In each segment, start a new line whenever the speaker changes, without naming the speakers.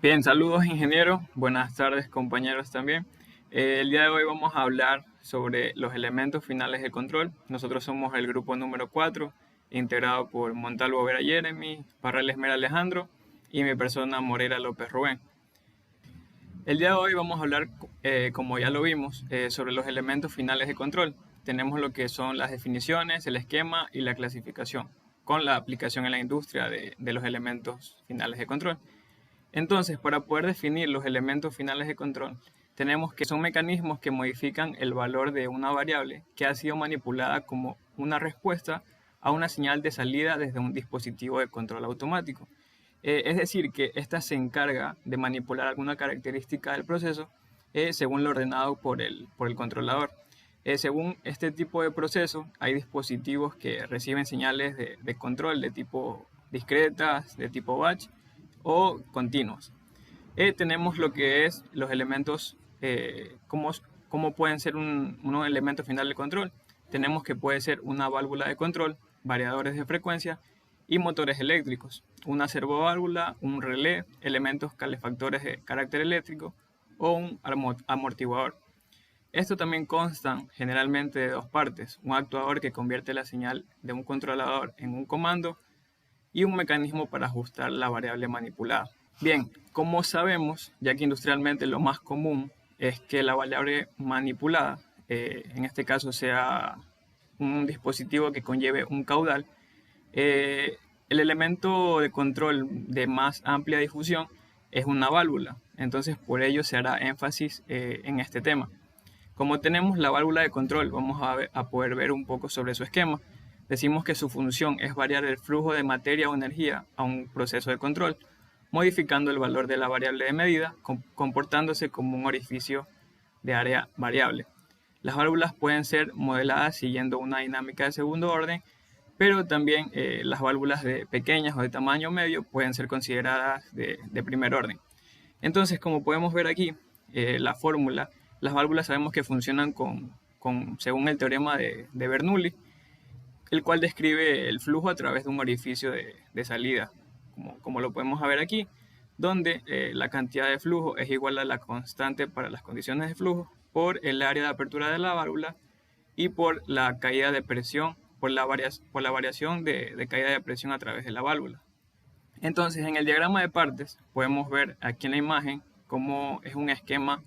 Bien, saludos ingeniero, buenas tardes compañeros también. El día de hoy vamos a hablar sobre los elementos finales de control. Nosotros somos el grupo número 4, integrado por Montalvo Vera Jeremy, Parral Esmera Alejandro y mi persona Moreira López Rubén. El día de hoy vamos a hablar, como ya lo vimos, sobre los elementos finales de control. Tenemos lo que son las definiciones, el esquema y la clasificación, con la aplicación en la industria de los elementos finales de control. Entonces, para poder definir los elementos finales de control, tenemos que son mecanismos que modifican el valor de una variable que ha sido manipulada como una respuesta a una señal de salida desde un dispositivo de control automático. Es decir, que ésta se encarga de manipular alguna característica del proceso según lo ordenado por el controlador. Según este tipo de proceso, hay dispositivos que reciben señales de control de tipo discretas, de tipo batch o continuos. Tenemos lo que es los elementos, cómo pueden ser un elemento final de control. Tenemos que puede ser una válvula de control, variadores de frecuencia y motores eléctricos, una servoválvula, un relé, elementos calefactores de carácter eléctrico o un amortiguador. Esto también consta generalmente de dos partes, un actuador que convierte la señal de un controlador en un comando y un mecanismo para ajustar la variable manipulada. Bien, como sabemos, ya que industrialmente lo más común es que la variable manipulada, en este caso sea un dispositivo que conlleve un caudal, eh, el elemento de control de más amplia difusión es una válvula. Entonces, por ello se hará énfasis en este tema. Como tenemos la válvula de control, vamos a poder ver un poco sobre su esquema. Decimos que su función es variar el flujo de materia o energía a un proceso de control, modificando el valor de la variable de medida, comportándose como un orificio de área variable. Las válvulas pueden ser modeladas siguiendo una dinámica de segundo orden, pero también las válvulas de pequeñas o de tamaño medio pueden ser consideradas de primer orden. Entonces, como podemos ver aquí, la fórmula, las válvulas sabemos que funcionan según el teorema de Bernoulli, el cual describe el flujo a través de un orificio de salida, como lo podemos ver aquí, donde la cantidad de flujo es igual a la constante para las condiciones de flujo por el área de apertura de la válvula y por la caída de presión, por la variación de caída de presión a través de la válvula. Entonces, en el diagrama de partes podemos ver aquí en la imagen cómo es un esquema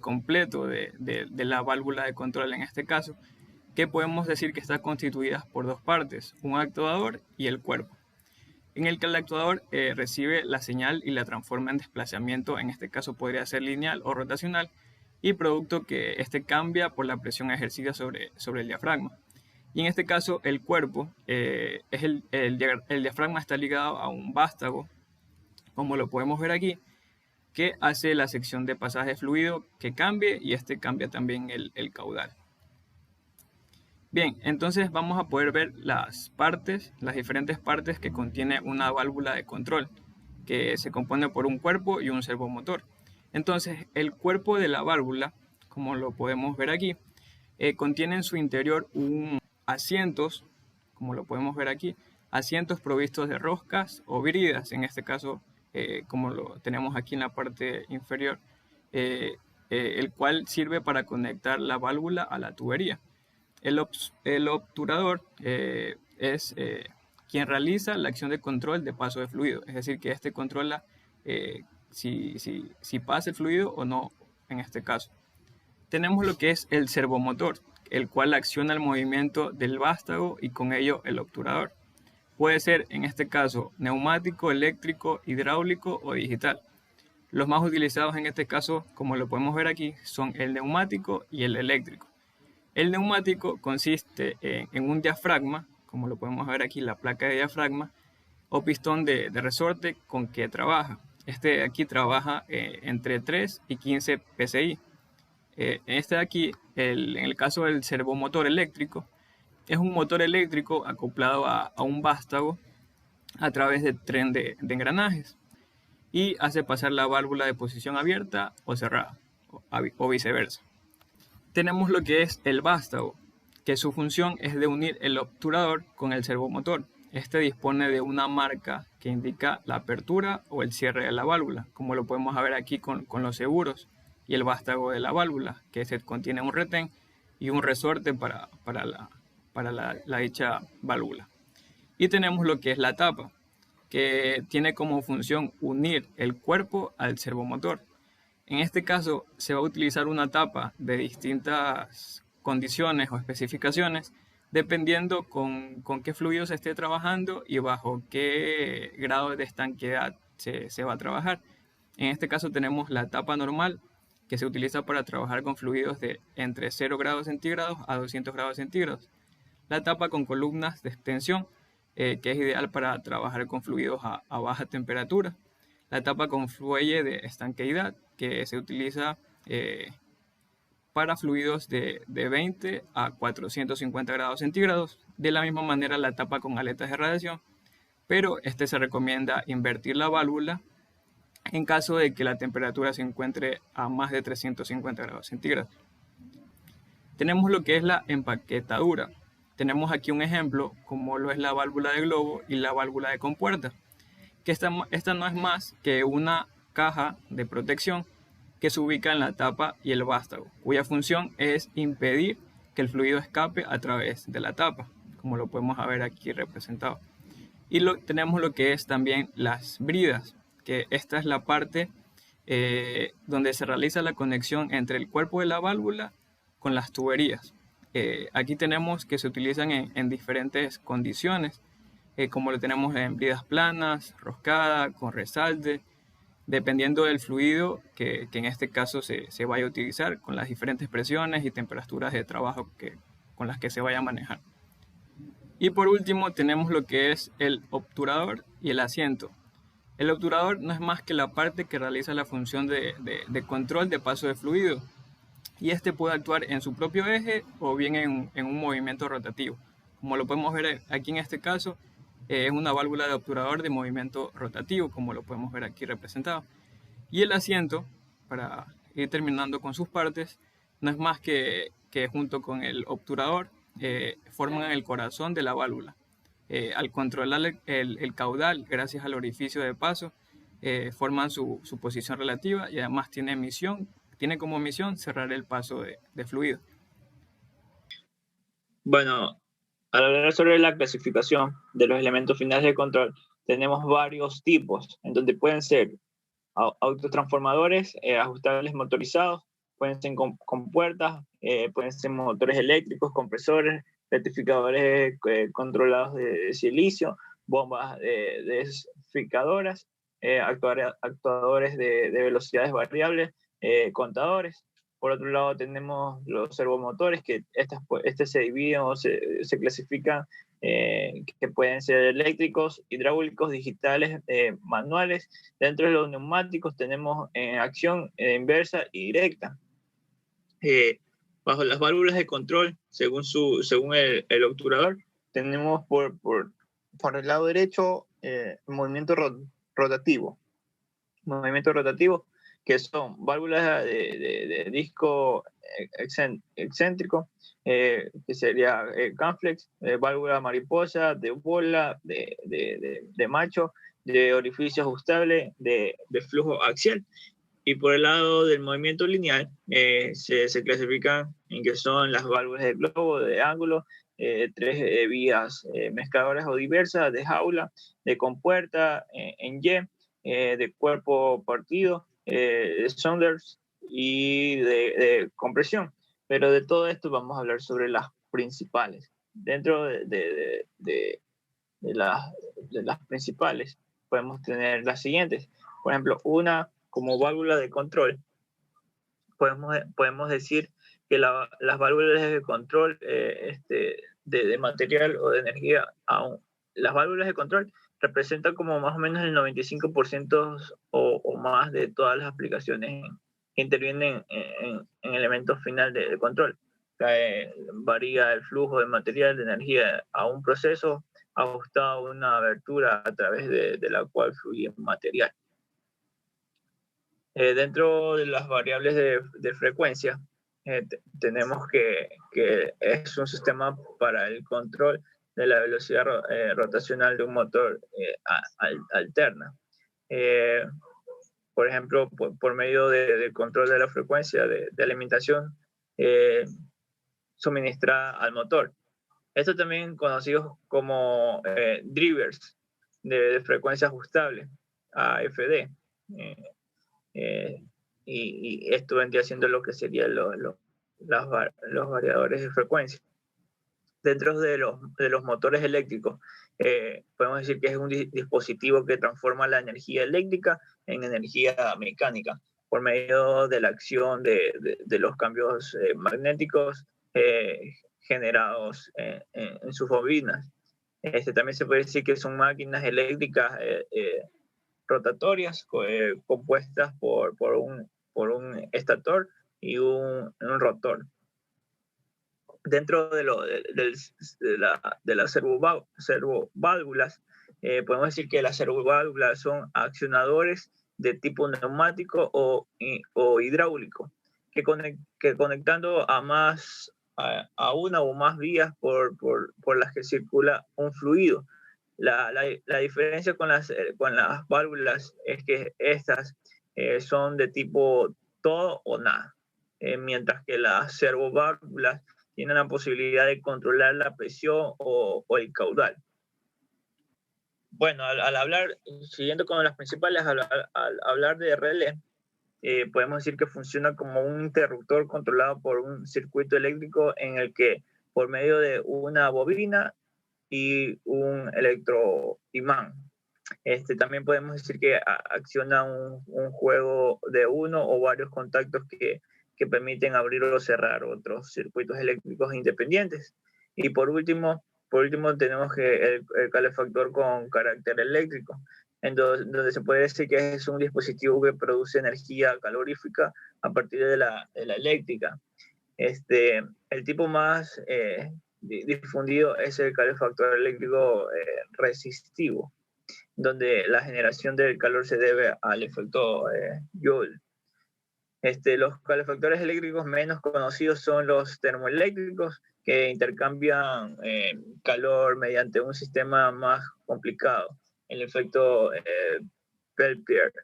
completo de la válvula de control en este caso, que podemos decir que está constituida por dos partes, un actuador y el cuerpo, en el que el actuador recibe la señal y la transforma en desplazamiento, en este caso podría ser lineal o rotacional, y producto que este cambia por la presión ejercida sobre el diafragma. Y en este caso el cuerpo, el diafragma está ligado a un vástago, como lo podemos ver aquí, que hace la sección de pasaje fluido que cambie y este cambia también el caudal. Bien, entonces vamos a poder ver las diferentes partes que contiene una válvula de control, que se compone por un cuerpo y un servomotor. Entonces, el cuerpo de la válvula, como lo podemos ver aquí, contiene en su interior asientos, como lo podemos ver aquí, asientos provistos de roscas o bridas, en este caso, como lo tenemos aquí en la parte inferior, el cual sirve para conectar la válvula a la tubería. El obturador es quien realiza la acción de control de paso de fluido, es decir, que este controla si pasa el fluido o no en este caso. Tenemos lo que es el servomotor, el cual acciona el movimiento del vástago y con ello el obturador. Puede ser en este caso neumático, eléctrico, hidráulico o digital. Los más utilizados en este caso, como lo podemos ver aquí, son el neumático y el eléctrico. El neumático consiste en un diafragma, como lo podemos ver aquí, la placa de diafragma, o pistón de resorte con que trabaja. Este de aquí trabaja entre 3 y 15 psi. Este de aquí, en el caso del servomotor eléctrico, es un motor eléctrico acoplado a un vástago a través de tren de engranajes y hace pasar la válvula de posición abierta o cerrada, o viceversa. Tenemos lo que es el vástago, que su función es de unir el obturador con el servomotor. Este dispone de una marca que indica la apertura o el cierre de la válvula, como lo podemos ver aquí con los seguros, y el vástago de la válvula, que se contiene un retén y un resorte para la dicha válvula. Y tenemos lo que es la tapa, que tiene como función unir el cuerpo al servomotor. En este caso se va a utilizar una tapa de distintas condiciones o especificaciones dependiendo con qué fluido se esté trabajando y bajo qué grado de estanqueidad se va a trabajar. En este caso tenemos la tapa normal, que se utiliza para trabajar con fluidos de entre 0 grados centígrados a 200 grados centígrados. La tapa con columnas de extensión, que es ideal para trabajar con fluidos a baja temperatura. La tapa con fuelle de estanqueidad, que se utiliza para fluidos de 20 a 450 grados centígrados. De la misma manera la tapa con aletas de radiación, pero se recomienda invertir la válvula en caso de que la temperatura se encuentre a más de 350 grados centígrados. Tenemos lo que es la empaquetadura. Tenemos aquí un ejemplo como lo es la válvula de globo y la válvula de compuerta, que esta no es más que una caja de protección que se ubica en la tapa y el vástago, cuya función es impedir que el fluido escape a través de la tapa, como lo podemos ver aquí representado. Y tenemos lo que es también las bridas, que esta es la parte donde se realiza la conexión entre el cuerpo de la válvula con las tuberías. Aquí tenemos que se utilizan en diferentes condiciones, como lo tenemos en bridas planas, roscada, con resalte, dependiendo del fluido que en este caso se vaya a utilizar, con las diferentes presiones y temperaturas de trabajo con las que se vaya a manejar. Y por último tenemos lo que es el obturador y el asiento. El obturador no es más que la parte que realiza la función de control de paso de fluido, y este puede actuar en su propio eje o bien en un movimiento rotativo. Como lo podemos ver aquí en este caso, es una válvula de obturador de movimiento rotativo, como lo podemos ver aquí representado. Y el asiento, para ir terminando con sus partes, no es más que junto con el obturador forman el corazón de la válvula. Al controlar el caudal gracias al orificio de paso, forman su posición relativa y además tiene como misión cerrar el paso de fluido.
Bueno, al hablar sobre la clasificación de los elementos finales de control, tenemos varios tipos, en donde pueden ser autotransformadores, ajustables motorizados, pueden ser con puertas, pueden ser motores eléctricos, compresores, rectificadores controlados de silicio, bombas desficadoras, actuadores de velocidades variables, contadores. Por otro lado tenemos los servomotores, que se dividen o se clasifican, que pueden ser eléctricos, hidráulicos, digitales, manuales. Dentro de los neumáticos tenemos acción inversa y directa. Bajo las válvulas de control, según el obturador, tenemos por el lado derecho movimiento rotativo. Movimiento rotativo, que son válvulas de disco excéntrico, que sería Canflex, válvula mariposa, de bola, de macho, de orificio ajustable, de flujo axial. Y por el lado del movimiento lineal, se clasifican en que son las válvulas de globo, de ángulo, tres vías mezcladoras o diversas, de jaula, de compuerta, en Y, de cuerpo partido, de Saunders y de compresión. Pero de todo esto vamos a hablar sobre las principales. Dentro de las principales podemos tener las siguientes. Por ejemplo, una como válvula de control. Podemos decir que las válvulas de control de material o de energía, las válvulas de control representan como más o menos el 95% o más de todas las aplicaciones que intervienen en elementos finales de control. Varía el flujo de material, de energía a un proceso ajustado a una abertura a través de la cual fluye material. Dentro de las variables de frecuencia, tenemos que es un sistema para el control de la velocidad rotacional de un motor alterna. Por ejemplo, por medio del control de la frecuencia de alimentación suministrada al motor. Esto también conocidos como drivers de frecuencia ajustable, AFD. Y esto vendría siendo lo que serían los variadores de frecuencia. Dentro de los motores eléctricos, podemos decir que es un dispositivo que transforma la energía eléctrica en energía mecánica por medio de la acción de los cambios magnéticos generados en sus bobinas. También se puede decir que son máquinas eléctricas rotatorias compuestas por un estator y un rotor. Dentro de las servoválvulas, podemos decir que las servoválvulas son accionadores de tipo neumático o hidráulico, que conectando a una o más vías por las que circula un fluido. La diferencia con las válvulas es que estas son de tipo todo o nada, mientras que las servoválvulas tienen la posibilidad de controlar la presión o el caudal. Bueno, al hablar, siguiendo con las principales, al hablar de relé, podemos decir que funciona como un interruptor controlado por un circuito eléctrico en el que, por medio de una bobina y un electroimán, también podemos decir que acciona un juego de uno o varios contactos que permiten abrir o cerrar otros circuitos eléctricos independientes. Y por último tenemos que el calefactor con carácter eléctrico, donde se puede decir que es un dispositivo que produce energía calorífica a partir de la eléctrica. El tipo más difundido es el calefactor eléctrico resistivo, donde la generación del calor se debe al efecto Joule. Los calefactores eléctricos menos conocidos son los termoeléctricos, que intercambian calor mediante un sistema más complicado, el efecto Peltier.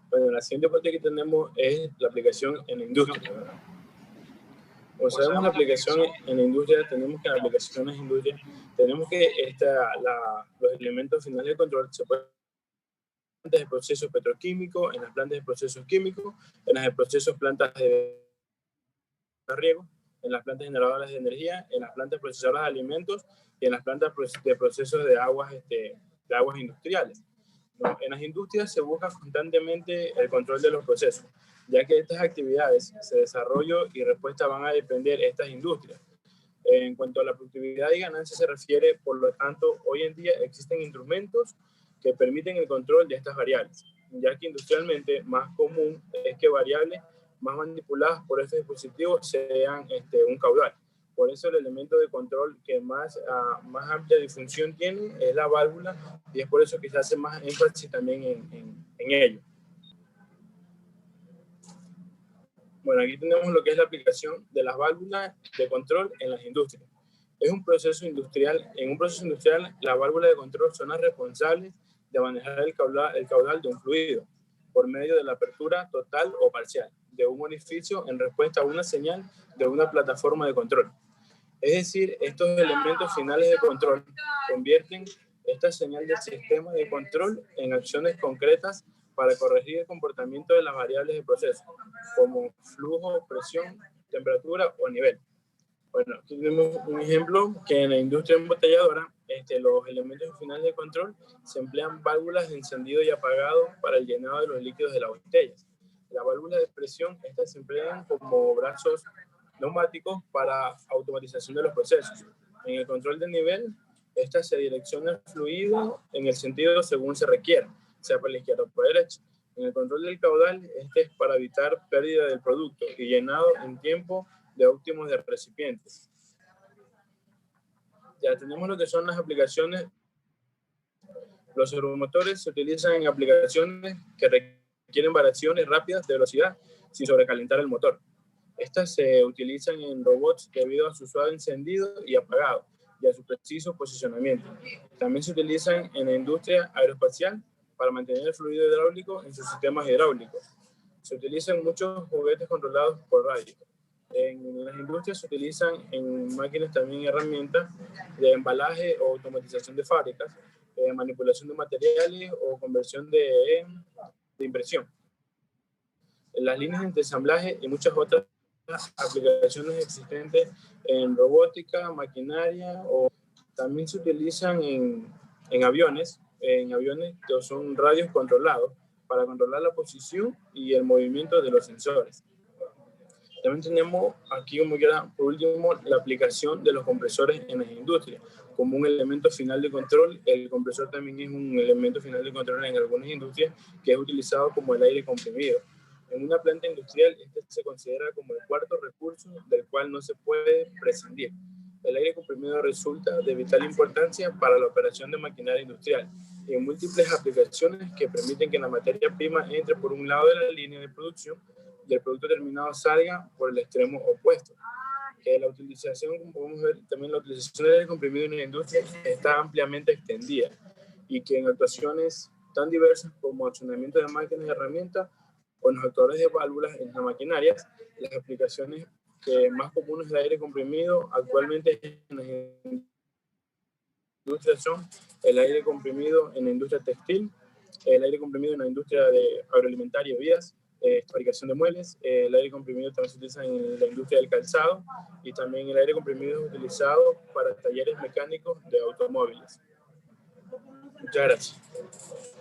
Bueno, la siguiente parte que tenemos es la aplicación en la industria, ¿verdad? Como sabemos, la aplicación en la industria, tenemos que en aplicaciones en industria, tenemos que los elementos finales de control se pueden de procesos petroquímicos, en las plantas de procesos químicos, en las de procesos plantas de riego, en las plantas generadoras de energía, en las plantas procesadoras de alimentos y en las plantas de procesos de aguas industriales. ¿No? En las industrias se busca constantemente el control de los procesos, ya que estas actividades, su desarrollo y respuesta van a depender de estas industrias. En cuanto a la productividad y ganancia se refiere, por lo tanto, hoy en día existen instrumentos que permiten el control de estas variables, ya que industrialmente más común es que variables más manipuladas por estos dispositivos sean un caudal. Por eso el elemento de control que más amplia difusión tiene es la válvula, y es por eso que se hace más énfasis también en ello. Bueno, aquí tenemos lo que es la aplicación de las válvulas de control en las industrias. En un proceso industrial, las válvulas de control son las responsables de manejar el caudal de un fluido por medio de la apertura total o parcial de un orificio en respuesta a una señal de una plataforma de control. Es decir, estos elementos finales de control convierten esta señal del sistema de control en acciones concretas para corregir el comportamiento de las variables de proceso, como flujo, presión, temperatura o nivel. Bueno, aquí tenemos un ejemplo que en la industria embotelladora, los elementos finales de control se emplean válvulas de encendido y apagado para el llenado de los líquidos de las botellas. Las válvulas de presión, estas se emplean como brazos neumáticos para automatización de los procesos. En el control de nivel, estas se direcciona el fluido en el sentido según se requiera, sea por la izquierda o por la derecha. En el control del caudal, es para evitar pérdida del producto y llenado en tiempo de óptimos de recipientes. Ya tenemos lo que son las aplicaciones. Los servomotores se utilizan en aplicaciones que requieren variaciones rápidas de velocidad sin sobrecalentar el motor. Estas se utilizan en robots debido a su suave encendido y apagado y a su preciso posicionamiento. También se utilizan en la industria aeroespacial para mantener el fluido hidráulico en sus sistemas hidráulicos. Se utilizan muchos juguetes controlados por radio. En las industrias se utilizan en máquinas también herramientas de embalaje o automatización de fábricas, manipulación de materiales o conversión de impresión. En las líneas de ensamblaje y muchas otras aplicaciones existentes en robótica, maquinaria, o también se utilizan en aviones que son radios controlados para controlar la posición y el movimiento de los sensores. También tenemos aquí, como quiera, por último, la aplicación de los compresores en las industrias como un elemento final de control. El compresor también es un elemento final de control en algunas industrias que es utilizado como el aire comprimido. En una planta industrial, este se considera como el cuarto recurso del cual no se puede prescindir. El aire comprimido resulta de vital importancia para la operación de maquinaria industrial en múltiples aplicaciones que permiten que la materia prima entre por un lado de la línea de producción y el producto terminado salga por el extremo opuesto. La utilización, como podemos ver, también la utilización del aire comprimido en la industria está ampliamente extendida y que en actuaciones tan diversas como accionamiento de máquinas y herramientas o en los actores de válvulas en las maquinarias, las aplicaciones que más comunes del aire comprimido actualmente en las industrias son el aire comprimido en la industria textil, el aire comprimido en la industria de agroalimentaria y bebidas, fabricación de muebles, el aire comprimido también se utiliza en la industria del calzado y también el aire comprimido es utilizado para talleres mecánicos de automóviles. Muchas gracias.